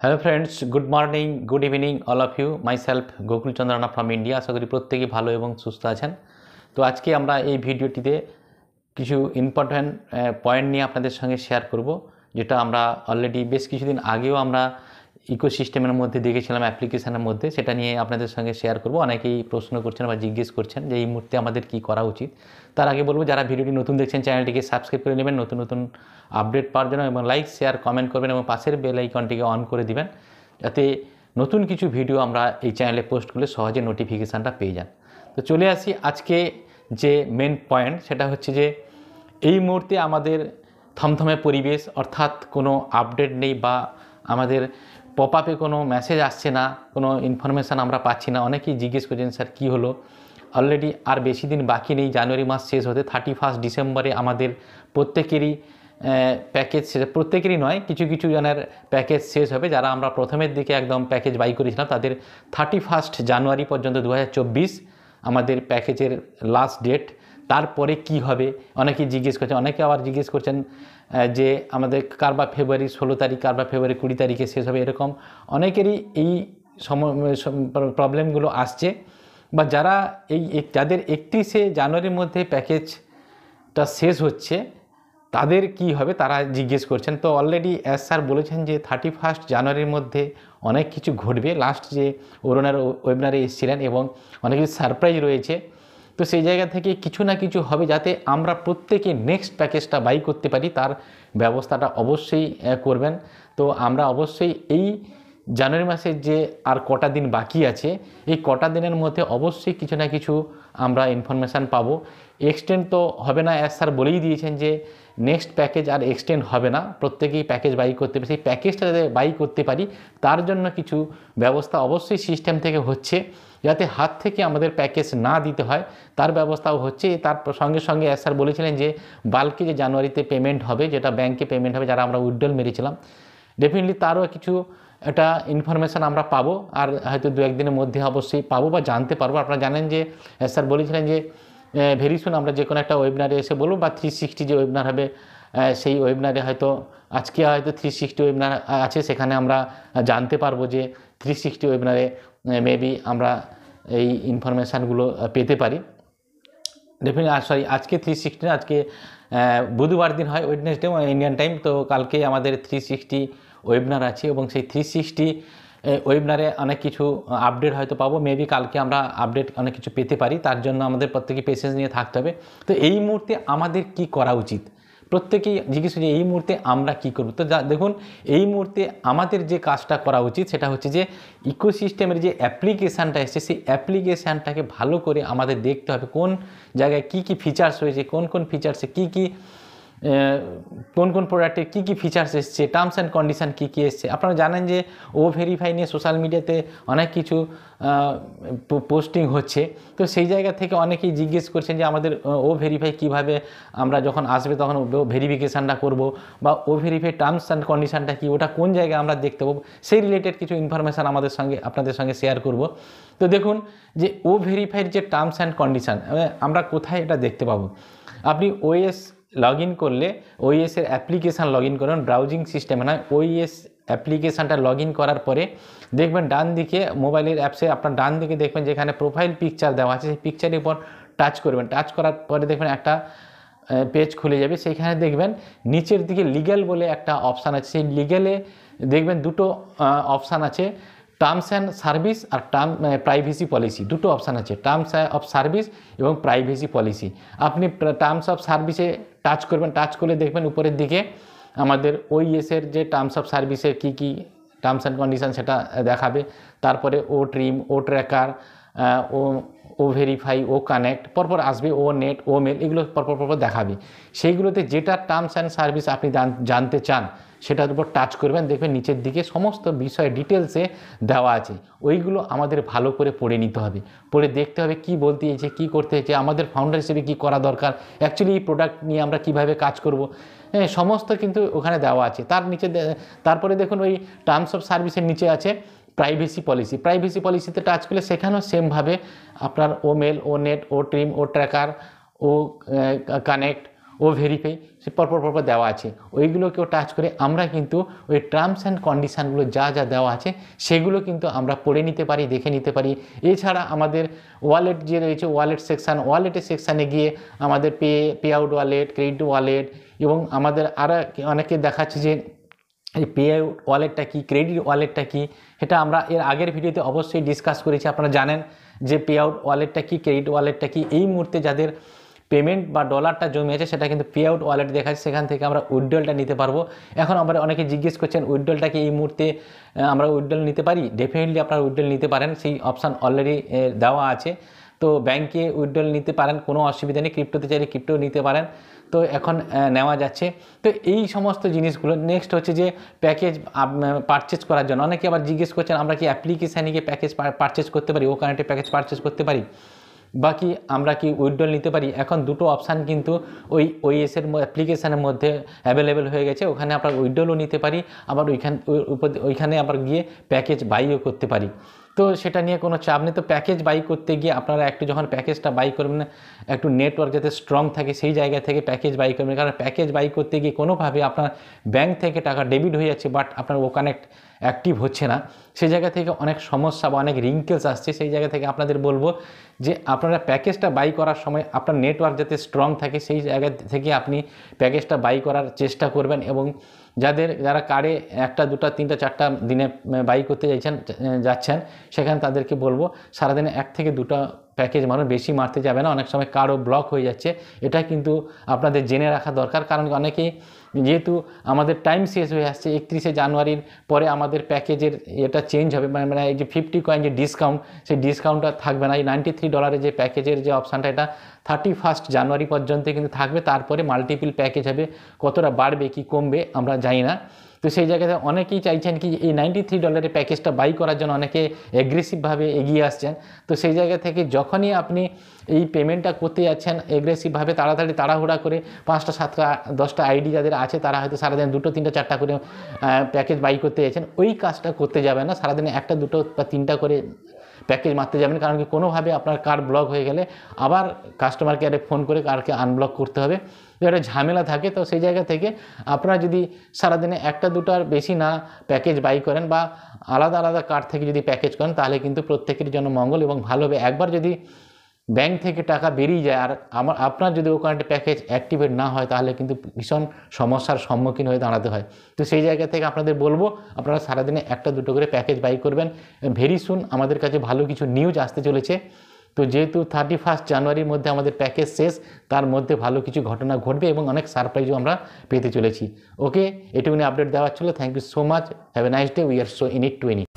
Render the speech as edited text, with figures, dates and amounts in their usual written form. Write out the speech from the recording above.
Hello friends, good morning, good evening all of you. Myself Gokul Chandrana from India. আশা করি প্রত্যেকে ভালো এবং সুস্থ আছেন। তো আজকে আমরা এই ভিডিওটিতে কিছু ইম্পর্ট্যান্ট পয়েন্ট নিয়ে আপনাদের সঙ্গে শেয়ার করব, যেটা আমরা অলরেডি বেশ কিছুদিন আগেও আমরা ইকোসিস্টেমের মধ্যে দেখেছিলাম, অ্যাপ্লিকেশানের মধ্যে। সেটা নিয়ে আপনাদের সঙ্গে শেয়ার করব। অনেকেই প্রশ্ন করছেন বা জিজ্ঞেস করছেন যে এই মুহূর্তে আমাদের কি করা উচিত। তার আগে বলবো, যারা ভিডিওটি নতুন দেখছেন চ্যানেলটিকে সাবস্ক্রাইব করে নেবেন নতুন নতুন আপডেট পাওয়ার জন্য, এবং লাইক শেয়ার কমেন্ট করবেন এবং পাশের বেল আইকনটিকে অন করে দিবেন, যাতে নতুন কিছু ভিডিও আমরা এই চ্যানেলে পোস্ট করলে সহজে নোটিফিকেশানটা পেয়ে যান। তো চলে আসি আজকে যে মেন পয়েন্ট, সেটা হচ্ছে যে এই মুহূর্তে আমাদের থমথমে পরিবেশ, অর্থাৎ কোনো আপডেট নেই বা আমাদের পপ আপে কোনো মেসেজ আসছে না, কোনো ইনফরমেশান আমরা পাচ্ছি না। অনেকেই জিজ্ঞেস করছেন, স্যার কী হলো। অলরেডি আর বেশি দিন বাকি নেই জানুয়ারি মাস শেষ হতে। 31 ডিসেম্বরে আমাদের প্রত্যেকেরই প্যাকেজ, প্রত্যেকেরই নয়, কিছু কিছু জনের প্যাকেজ শেষ হবে। যারা আমরা প্রথমের দিকে একদম প্যাকেজ বাই করেছিলাম তাদের 31 জানুয়ারি পর্যন্ত 2024 আমাদের প্যাকেজের লাস্ট ডেট। তারপরে কি হবে অনেকেই জিজ্ঞেস করছেন। অনেকে আবার জিজ্ঞেস করছেন যে আমাদের কার বা ফেব্রুয়ারি 16 তারিখ, কার বা ফেব্রুয়ারি 20 তারিখে শেষ হবে। এরকম অনেকেরই এই প্রবলেমগুলো আসছে, বা যারা যাদের 31শে জানুয়ারির মধ্যে প্যাকেজটা শেষ হচ্ছে তাদের কি হবে তারা জিজ্ঞেস করছেন। তো অলরেডি এস স্যার বলেছেন যে 31 জানুয়ারির মধ্যে অনেক কিছু ঘটবে। লাস্ট যে ওয়েবিনারে এসেছিলেন এবং অনেক কিছু সারপ্রাইজ রয়েছে। তো সেই জায়গা থেকে কিছু না কিছু হবে, যাতে আমরা প্রত্যেকে নেক্সট প্যাকেজটা বাই করতে পারি, তার ব্যবস্থাটা অবশ্যই করবেন। তো আমরা অবশ্যই এই জানুয়ারি মাসের যে আর কটা দিন বাকি আছে, এই কটা দিনের মধ্যে অবশ্যই কিছু না কিছু আমরা ইনফরমেশান পাবো। এক্সটেন্ড তো হবে না, অ্যাজ স্যার বলেই দিয়েছেন যে নেক্সট প্যাকেজ আর এক্সটেন্ড হবে না, প্রত্যেকেই প্যাকেজ বাই করতে পারে। সেই প্যাকেজটা যাতে বাই করতে পারি তার জন্য কিছু ব্যবস্থা অবশ্যই সিস্টেম থেকে হচ্ছে, যাতে হাত থেকে আমাদের প্যাকেজ না দিতে হয় তার ব্যবস্থাও হচ্ছে। তার সঙ্গে সঙ্গে অ্যাজ স্যার বলেছিলেন যে বাল্কে যে জানুয়ারিতে পেমেন্ট হবে, যেটা ব্যাংকে পেমেন্ট হবে, যারা আমরা উইথড্রল মেরেছিলাম, ডেফিনেটলি তারও কিছু একটা ইনফরমেশান আমরা পাবো। আর হয়তো দু একদিনের মধ্যে অবশ্যই পাবো বা জানতে পারবো। আপনারা জানেন যে স্যার বলেছিলেন যে ভেরি সুন আমরা যে কোনো একটা ওয়েবিনারে এসে বলবো, বা 360 যে ওয়েবিনার হবে সেই ওয়েবিনারে হয়তো আজকে হয়তো 360 ওয়েবিনার আছে, সেখানে আমরা জানতে পারবো যে 360 ওয়েবিনারে মেবি আমরা এই ইনফরমেশানগুলো পেতে পারি। ডেফিনেটলি সরি, আজকে 360 না, আজকে বুধবার দিন হয়, ওয়েডনেসডে ইন্ডিয়ান টাইম। তো কালকে আমাদের 360 ওয়েবিনার আছে এবং সেই 360 ওয়েবিনারে অনেক কিছু আপডেট হয়তো পাবো। মেবি কালকে আমরা আপডেট অনেক কিছু পেতে পারি, তার জন্য আমাদের প্রত্যেকে পেশেন্স নিয়ে থাকতে হবে। তো এই মুহূর্তে আমাদের কি করা উচিত, প্রত্যেকেই জিজ্ঞেস করছে এই মুহূর্তে আমরা কি করব। তো দেখুন, এই মুহূর্তে আমাদের যে কাজটা করা উচিত সেটা হচ্ছে যে ইকোসিস্টেমের যে অ্যাপ্লিকেশানটা এসছে, সেই অ্যাপ্লিকেশানটাকে ভালো করে আমাদের দেখতে হবে কোন জায়গায় কি কি ফিচার্স রয়েছে, কোন কোন ফিচার্সে কি কি কোন কোন প্রোডাক্টের কী কী ফিচার্স এসছে, টার্মস অ্যান্ড কন্ডিশান কী কী এসছে। আপনারা জানেন যে ও ভেরিফাই নিয়ে সোশ্যাল মিডিয়াতে অনেক কিছু পোস্টিং হচ্ছে। তো সেই জায়গা থেকে অনেকেই জিজ্ঞেস করছেন যে আমাদের ও ভেরিফাই কীভাবে আমরা যখন আসবে তখন ভেরিফিকেশানটা করব, বা ও ভেরিফাই টার্মস অ্যান্ড কন্ডিশানটা কী, ওটা কোন জায়গায় আমরা দেখতে পাবো, সেই রিলেটেড কিছু ইনফরমেশান আপনাদের সঙ্গে শেয়ার করব। তো দেখুন যে ও ভেরিফাইয়ের যে টার্মস অ্যান্ড কন্ডিশান আমরা কোথায় এটা দেখতে পাবো। আপনি ওএস লগ ইন করলে, ওইএসের অ্যাপ্লিকেশান লগ ইন করুন, ব্রাউজিং সিস্টেমে নয়, ওইএস অ্যাপ্লিকেশানটা লগ ইন করার পরে দেখবেন ডান দিকে মোবাইলের অ্যাপসে আপনার ডান দিকে দেখবেন যেখানে প্রোফাইল পিকচার দেওয়া আছে, সেই পিকচারের উপর টাচ করবেন। টাচ করার পরে দেখবেন একটা পেজ খুলে যাবে। সেইখানে দেখবেন নিচের দিকে লিগ্যাল বলে একটা অপশান আছে। সেই লিগ্যালে দেখবেন দুটো অপশান আছে, টার্মস অ্যান্ড সার্ভিস আর প্রাইভেসি পলিসি, দুটো অপশান আছে, টার্মস অফ সার্ভিস এবং প্রাইভেসি পলিসি। আপনি টার্মস অফ সার্ভিসে টাচ করবেন, টাচ করলে দেখবেন উপরের দিকে আমাদের ওইএসের যে টার্মস অফ সার্ভিসের কী কী টার্মস অ্যান্ড কন্ডিশান সেটা দেখাবে। তারপরে ও ট্রিম, ও ট্র্যাকার, ও ভেরিফাই, ও কানেক্ট, পরপর আসবে, ও নেট, ও মেল, এগুলো পরপর দেখাবে। সেইগুলোতে যেটা টার্মস অ্যান্ড সার্ভিস আপনি জানতে চান সেটার উপর টাচ করবেন, দেখবেন নিচের দিকে সমস্ত বিষয় ডিটেলসে দেওয়া আছে। ওইগুলো আমাদের ভালো করে পড়ে নিতে হবে, পড়ে দেখতে হবে কী বলতে চাইছে, কী করতে চাইছে, আমাদের ফাউন্ডার হিসেবে কী করা দরকার, অ্যাকচুয়ালি এই প্রোডাক্ট নিয়ে আমরা কীভাবে কাজ করব, সমস্ত কিন্তু ওখানে দেওয়া আছে। তার নিচে তারপরে দেখুন ওই টার্মস অফ সার্ভিসের নিচে আছে প্রাইভেসি পলিসি। প্রাইভেসি পলিসিতে টাচ করলে সেখানেও সেমভাবে আপনার ও মেল, ও নেট, ও ট্রিম, ও ট্র্যাকার, ও কানেক্ট, ও ভেরিফাই সে পরপর দেওয়া আছে, ওইগুলোকেও টাচ করে আমরা কিন্তু ওই টার্মস অ্যান্ড কন্ডিশানগুলো যা যা দেওয়া আছে সেগুলো কিন্তু আমরা পড়ে নিতে পারি, দেখে নিতে পারি। এছাড়া আমাদের ওয়ালেট যে রয়েছে, ওয়ালেট সেকশান, ওয়ালেটের সেকশানে গিয়ে আমাদের pay out wallet, credit wallet এবং আমাদের আরও অনেকে দেখাচ্ছে যে এই পে আউট ওয়ালেটটা কী, ক্রেডিট ওয়ালেটটা কী, সেটা আমরা এর আগের ভিডিওতে অবশ্যই ডিসকাস করেছি। আপনারা জানেন যে পে আউট ওয়ালেটটা কী, ক্রেডিট ওয়ালেটটা কী। এই মুহূর্তে যাদের পেমেন্ট বা ডলারটা জমে আছে সেটা কিন্তু পে আউট ওয়ালেট দেখাচ্ছে, সেখান থেকে আমরা উইথড্রলটা নিতে পারবো। এখন আমরা অনেকে জিজ্ঞেস করছেন উইথড্রলটা কি এই মুহূর্তে আমরা উইথড্রল নিতে পারি? ডেফিনেটলি আপনারা উইথড্রল নিতে পারেন, সেই অপশান অলরেডি দেওয়া আছে। তো ব্যাংকে উইথড্রল নিতে পারেন, কোনো অসুবিধা নেই। ক্রিপ্টোতে চাইলে ক্রিপ্টো নিতে পারেন, তো এখন নেওয়া যাচ্ছে। তো এই সমস্ত জিনিসগুলো। নেক্সট হচ্ছে যে প্যাকেজ পারচেজ করার জন্য অনেকে আবার জিজ্ঞেস করছেন আমরা কি অ্যাপ্লিকেশানে গিয়ে প্যাকেজ পারচেজ করতে পারি, ও কানেক্টে প্যাকেজ পারচেজ করতে পারি, বা কি আমরা কি উইথড্রল নিতে পারি? এখন দুটো অপশান কিন্তু ওই ওএসের অ্যাপ্লিকেশানের মধ্যে অ্যাভেলেবেল হয়ে গেছে। ওখানে আমরা উইথড্রলও নিতে পারি, আবার ওইখানে আবার গিয়ে প্যাকেজ বাইও করতে পারি। তো সেটা নিয়ে কোনো চাপ নেই। তো প্যাকেজ বাই করতে গিয়ে আপনারা একটু যখন প্যাকেজটা বাই করবেন, একটু নেটওয়ার্ক যাতে স্ট্রং থাকে সেই জায়গা থেকে প্যাকেজ বাই করবেন। কারণ প্যাকেজ বাই করতে গিয়ে কোনোভাবে আপনার ব্যাংক থেকে টাকা ডেবিট হয়ে যাচ্ছে, বাট আপনার ও কানেক্ট অ্যাক্টিভ হচ্ছে না, সেই জায়গা থেকে অনেক সমস্যা বা অনেক রিঙ্কেলস আসছে। সেই জায়গা থেকে আপনাদের বলবো যে আপনারা প্যাকেজটা বাই করার সময় আপনার নেটওয়ার্ক যাতে স্ট্রং থাকে সেই জায়গা থেকে আপনি প্যাকেজটা বাই করার চেষ্টা করবেন। এবং যারা কার্ডে 1টা 2টা 3টা 4টা দিনে বাই করতে যাচ্ছেন সেখানে তাদেরকে বলবো সারাদিনে 1 থেকে 2টা প্যাকেজ মানুষ বেশি মারতে যাবে না, অনেক সময় কার্ডও ব্লক হয়ে যাচ্ছে। এটা কিন্তু আপনাদের জেনে রাখা দরকার। কারণ অনেকেই যেহেতু আমাদের টাইম শেষ হয়ে আসছে, 31শে জানুয়ারির পরে আমাদের প্যাকেজের এটা চেঞ্জ হবে, মানে এই যে 50 কয়েন যে ডিসকাউন্ট, সেই ডিসকাউন্টটা থাকবে না। এই $93 যে প্যাকেজের যে অপশানটা এটা 31 জানুয়ারি পর্যন্ত কিন্তু থাকবে। তারপরে মাল্টিপল প্যাকেজ হবে, কতটা বাড়বে কি কমবে আমরা জানি না। তো সেই জায়গাতে অনেকেই চাইছেন কি এই $93 প্যাকেজটা বাই করার জন্য অনেকে অ্যাগ্রেসিভভাবে এগিয়ে আসছেন। তো সেই জায়গা থেকে যখনই আপনি এই পেমেন্টটা করতে যাচ্ছেন অ্যাগ্রেসিভভাবে তাড়াহুড়া করে 5টা 7টা 10টা আইডি যাদের আছে তারা হয়তো সারাদিন 2টো 3টা 4টা করে প্যাকেজ বাই করতে যাচ্ছেন, ওই কাজটা করতে যাবেন না। সারাদিনে 1টা 2টো বা 3টা করে প্যাকেজ মারতে যাবেন। কারণ কি কোনোভাবে আপনার কার্ড ব্লক হয়ে গেলে আবার কাস্টমার কেয়ারে ফোন করে কার্ডকে আনব্লক করতে হবে, একটা ঝামেলা থাকে। তো সেই জায়গা থেকে আপনারা যদি সারাদিনে 1টা 2টার বেশি না প্যাকেজ বাই করেন বা আলাদা আলাদা কার্ড থেকে যদি প্যাকেজ করেন তাহলে কিন্তু প্রত্যেকের জন্য মঙ্গল এবং ভালো হবে। একবার যদি ব্যাংক থেকে টাকা বেরিয়ে যায় আর আপনার যদি ওখানে প্যাকেজ অ্যাক্টিভেট না হয় তাহলে কিন্তু ভীষণ সমস্যার সম্মুখীন হয়ে দাঁড়াতে হয়। তো সেই জায়গা থেকে আপনাদের বলবো আপনারা সারাদিনে 1টা 2টো করে প্যাকেজ বাই করবেন। ভেরি সুন আমাদের কাছে ভালো কিছু নিউজ আসতে চলেছে। তো যেহেতু 31 জানুয়ারির মধ্যে আমাদের প্যাকেজ শেষ, তার মধ্যে ভালো কিছু ঘটনা ঘটবে এবং অনেক সারপ্রাইজও আমরা পেতে চলেছি। ওকে, এটুকুনি আপডেট দেওয়ার ছিল। Thank you so much, have a nice day. We are so in it to win it.